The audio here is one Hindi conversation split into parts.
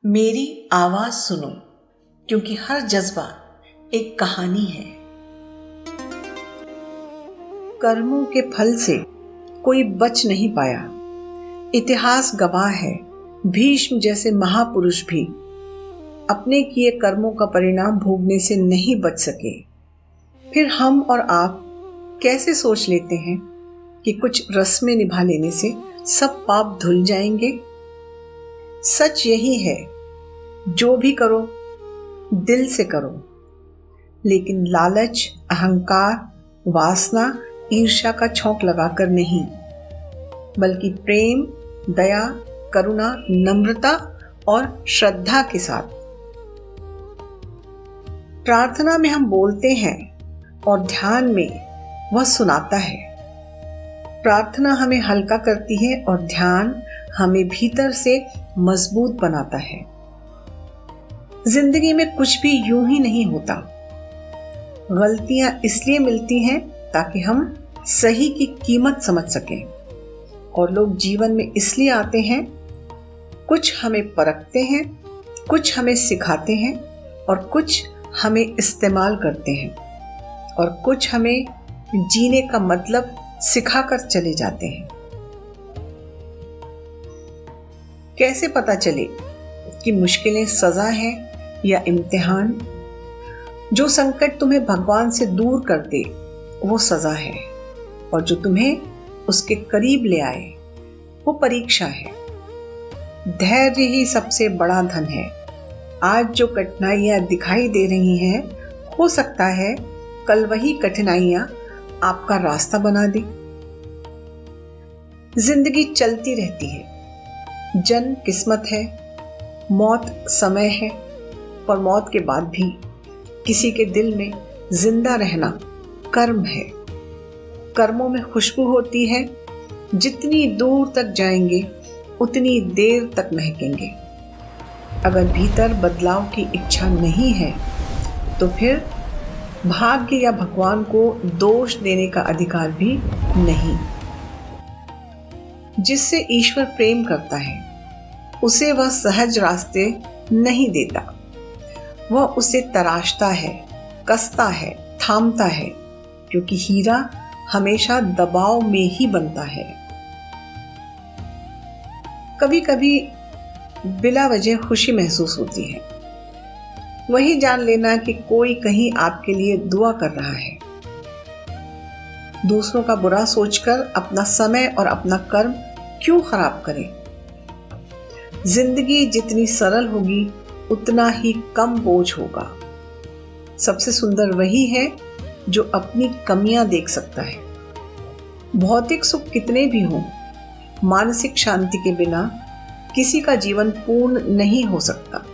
मेरी आवाज सुनो, क्योंकि हर जज्बा एक कहानी है। कर्मों के फल से कोई बच नहीं पाया। इतिहास गवाह है, भीष्म जैसे महापुरुष भी अपने किए कर्मों का परिणाम भोगने से नहीं बच सके। फिर हम और आप कैसे सोच लेते हैं कि कुछ रस्में निभा लेने से सब पाप धुल जाएंगे। सच यही है, जो भी करो दिल से करो, लेकिन लालच, अहंकार, वासना, ईर्ष्या का छौंक लगाकर नहीं, बल्कि प्रेम, दया, करुणा, नम्रता और श्रद्धा के साथ। प्रार्थना में हम बोलते हैं और ध्यान में वह सुनाता है। प्रार्थना हमें हल्का करती है और ध्यान हमें भीतर से मजबूत बनाता है। जिंदगी में कुछ भी यूं ही नहीं होता। गलतियां इसलिए मिलती हैं ताकि हम सही की कीमत समझ सकें, और लोग जीवन में इसलिए आते हैं, कुछ हमें परखते हैं, कुछ हमें सिखाते हैं, और कुछ हमें इस्तेमाल करते हैं, और कुछ हमें जीने का मतलब सिखाकर चले जाते हैं। कैसे पता चले कि मुश्किलें सजा है या इम्तिहान? जो संकट तुम्हें भगवान से दूर कर दे वो सजा है, और जो तुम्हें उसके करीब ले आए वो परीक्षा है। धैर्य ही सबसे बड़ा धन है। आज जो कठिनाइयां दिखाई दे रही हैं, हो सकता है कल वही कठिनाइयां आपका रास्ता बना दे। जिंदगी चलती रहती है। जन्म किस्मत है, मौत समय है, और मौत के बाद भी किसी के दिल में जिंदा रहना कर्म है। कर्मों में खुशबू होती है, जितनी दूर तक जाएंगे उतनी देर तक महकेंगे। अगर भीतर बदलाव की इच्छा नहीं है तो फिर भाग्य या भगवान को दोष देने का अधिकार भी नहीं। जिससे ईश्वर प्रेम करता है उसे वह सहज रास्ते नहीं देता। वह उसे तराशता है, कसता है, थामता है, क्योंकि हीरा हमेशा दबाव में ही बनता है। कभी कभी बिला वजह खुशी महसूस होती है। वही जान लेना कि कोई कहीं आपके लिए दुआ कर रहा है। दूसरों का बुरा सोचकर अपना समय और अपना कर्म क्यों खराब करें? जिंदगी जितनी सरल होगी उतना ही कम बोझ होगा। सबसे सुंदर वही है जो अपनी कमियां देख सकता है। भौतिक सुख कितने भी हों, मानसिक शांति के बिना किसी का जीवन पूर्ण नहीं हो सकता।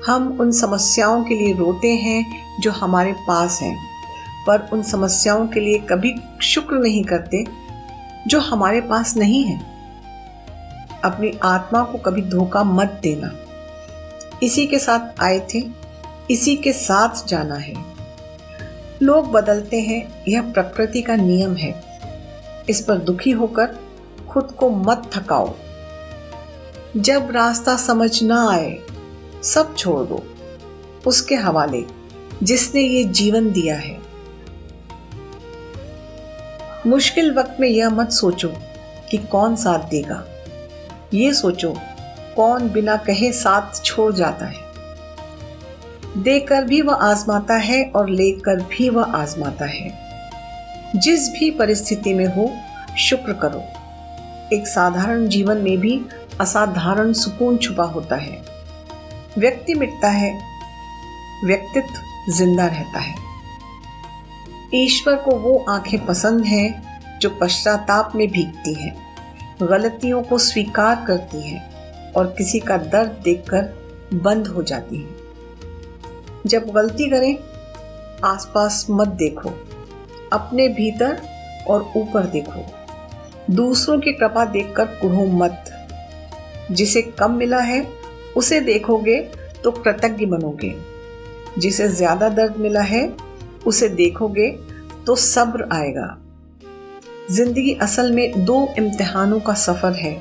हम उन समस्याओं के लिए रोते हैं जो हमारे पास हैं, पर उन समस्याओं के लिए कभी शुक्र नहीं करते जो हमारे पास नहीं है। अपनी आत्मा को कभी धोखा मत देना। इसी के साथ आए थे, इसी के साथ जाना है। लोग बदलते हैं, यह प्रकृति का नियम है। इस पर दुखी होकर खुद को मत थकाओ। जब रास्ता समझ ना आए, सब छोड़ दो उसके हवाले, जिसने ये जीवन दिया है। मुश्किल वक्त में यह मत सोचो कि कौन साथ देगा, ये सोचो कौन बिना कहे साथ छोड़ जाता है। देकर भी वह आजमाता है और लेकर भी वह आजमाता है। जिस भी परिस्थिति में हो, शुक्र करो। एक साधारण जीवन में भी असाधारण सुकून छुपा होता है। व्यक्ति मिटता है, व्यक्तित्व जिंदा रहता है। ईश्वर को वो आंखें पसंद हैं जो पश्चाताप में भीगती हैं, गलतियों को स्वीकार करती हैं और किसी का दर्द देखकर बंद हो जाती हैं। जब गलती करें, आसपास मत देखो, अपने भीतर और ऊपर देखो। दूसरों की कृपा देखकर कुढ़ो मत। जिसे कम मिला है उसे देखोगे तो कृतज्ञ बनोगे। जिसे ज्यादा दर्द मिला है उसे देखोगे तो सब्र आएगा। जिंदगी असल में 2 इम्तिहानों का सफर है।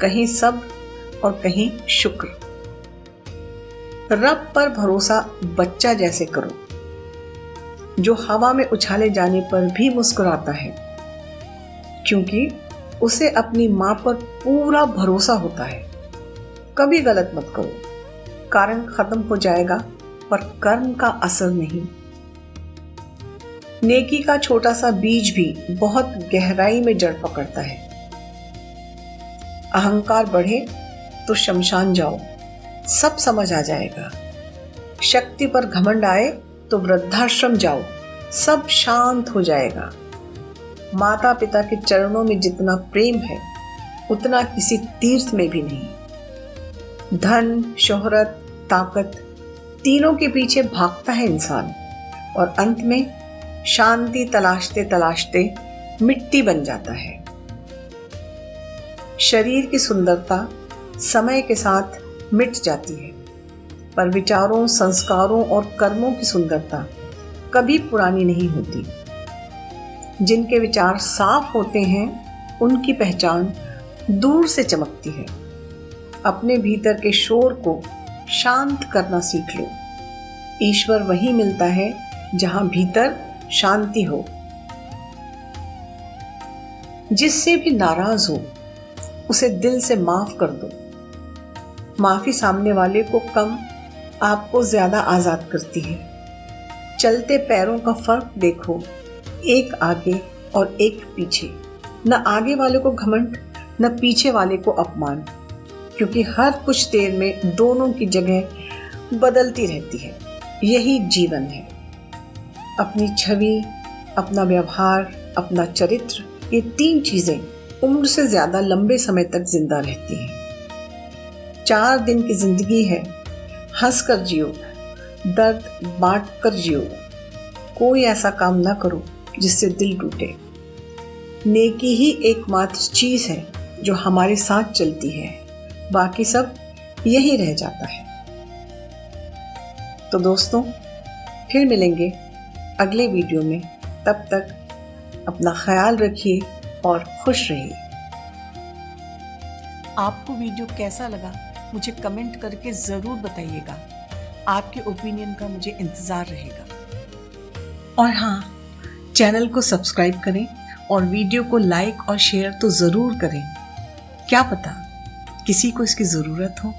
कहीं सब्र और कहीं शुक्र। रब पर भरोसा बच्चा जैसे करो, जो हवा में उछाले जाने पर भी मुस्कुराता है, क्योंकि उसे अपनी मां पर पूरा भरोसा होता है। कभी गलत मत करो, कारण खत्म हो जाएगा पर कर्म का असर नहीं। नेकी का छोटा सा बीज भी बहुत गहराई में जड़ पकड़ता है। अहंकार बढ़े तो शमशान जाओ, सब समझ आ जाएगा। शक्ति पर घमंड आए तो वृद्धाश्रम जाओ, सब शांत हो जाएगा। माता पिता के चरणों में जितना प्रेम है उतना किसी तीर्थ में भी नहीं। धन, शोहरत, ताकत, तीनों के पीछे भागता है इंसान और अंत में शांति तलाशते तलाशते मिट्टी बन जाता है। शरीर की सुंदरता समय के साथ मिट जाती है, पर विचारों, संस्कारों और कर्मों की सुंदरता कभी पुरानी नहीं होती। जिनके विचार साफ होते हैं उनकी पहचान दूर से चमकती है। अपने भीतर के शोर को शांत करना सीख लो। ईश्वर वहीं मिलता है जहां भीतर शांति हो। जिससे भी नाराज हो उसे दिल से माफ कर दो। माफी सामने वाले को कम, आपको ज्यादा आजाद करती है। चलते पैरों का फर्क देखो, एक आगे और एक पीछे। न आगे वाले को घमंड, न पीछे वाले को अपमान, क्योंकि हर कुछ देर में दोनों की जगह बदलती रहती है। यही जीवन है। अपनी छवि, अपना व्यवहार, अपना चरित्र, ये 3 चीजें उम्र से ज्यादा लंबे समय तक जिंदा रहती हैं। 4 दिन की जिंदगी है, हंस कर जियो, दर्द बांट कर जियो। कोई ऐसा काम ना करो जिससे दिल टूटे। नेकी ही एकमात्र चीज है जो हमारे साथ चलती है, बाकी सब यही रह जाता है। तो दोस्तों, फिर मिलेंगे अगले वीडियो में। तब तक अपना ख्याल रखिए और खुश रहिए। आपको वीडियो कैसा लगा मुझे कमेंट करके ज़रूर बताइएगा। आपके ओपिनियन का मुझे इंतज़ार रहेगा। और हाँ, चैनल को सब्सक्राइब करें और वीडियो को लाइक और शेयर तो ज़रूर करें। क्या पता किसी को इसकी ज़रूरत हो।